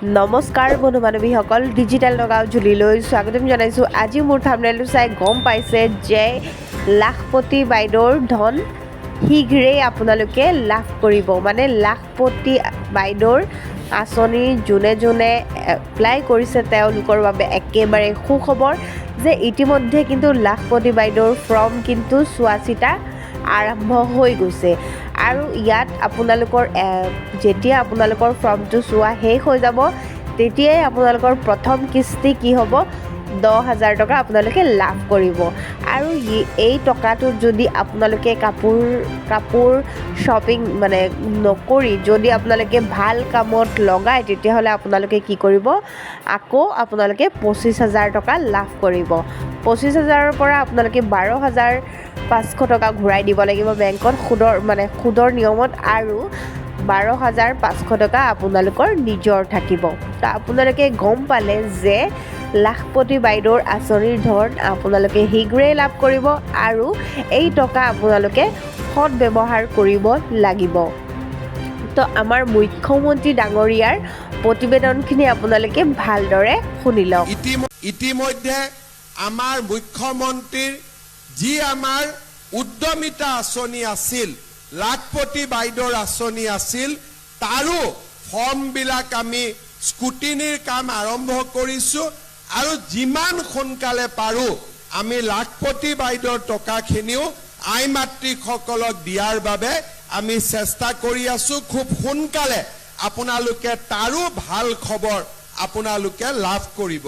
নমস্কাৰ বন্ধু বান্ধৱীসকল ডিজিটেল নগাঁও জুলিলৈ স্বাগতম জনাইছোঁ। আজি মোৰ থাম্বনেইলটো চাই গম পাইছে যে লাখপতি বাইদেউৰ ধন শীঘ্ৰেই আপোনালোকে লাভ কৰিব। মানে লাখপতি বাইদেউৰ আঁচনি যোনে যোনে এপ্লাই কৰিছে তেওঁলোকৰ বাবে একেবাৰে সুখবৰ যে ইতিমধ্যে কিন্তু লাখপতি বাইদেউৰ ফৰ্ম কিন্তু চোৱা চিতা আৰম্ভ হৈ গৈছে আৰু ইয়াত আপোনালোকৰ যেতিয়া আপোনালোকৰ ফৰ্মটো চোৱা শেষ হৈ যাব তেতিয়াই আপোনালোকৰ প্ৰথম কিস্তি কি হ'ব 10,000 টকা আপোনালোকে লাভ কৰিব। আৰু এই টকাটো যদি আপোনালোকে কাপোৰ শ্বপিং মানে নকৰি যদি আপোনালোকে ভাল কামত লগায় তেতিয়াহ'লে আপোনালোকে কি কৰিব, আকৌ আপোনালোকে 25,000 টকা লাভ কৰিব। 25,000ৰ পৰা আপোনালোকে 12,500 টকা ঘূৰাই দিব লাগিব বেংকত সুদৰ নিয়মত, আৰু 12,500 টকা আপোনালোকৰ নিজৰ থাকিব। তো আপোনালোকে গম পালে যে লাখপতি বাইদেউৰ আঁচনিৰ ধন আপোনালোকে শীঘ্ৰেই লাভ কৰিব আৰু এই টকা আপোনালোকে সৎ ব্যৱহাৰ কৰিব লাগিব। তো আমাৰ মুখ্যমন্ত্ৰী ডাঙৰীয়াৰ প্ৰতিবেদনখিনি আপোনালোকে ভালদৰে শুনি লওক। ইতিমধ্যে আমাৰ মুখ্যমন্ত্ৰীৰ যি আমাৰ উদ্যমিতা আঁচনি আছিল, লাখপতি বাইদেউৰ আঁচনি আছিল, তাৰো ফৰ্মবিলাক আমি স্কুটিনিৰ কাম আৰম্ভ কৰিছোঁ আৰু যিমান সোনকালে পাৰোঁ আমি লাখপতি বাইদেউৰ টকাখিনিও আই মাতৃসকলক দিয়াৰ বাবে আমি চেষ্টা কৰি আছোঁ। খুব সোনকালে আপোনালোকে তাৰো ভাল খবৰ আপোনালোকে লাভ কৰিব।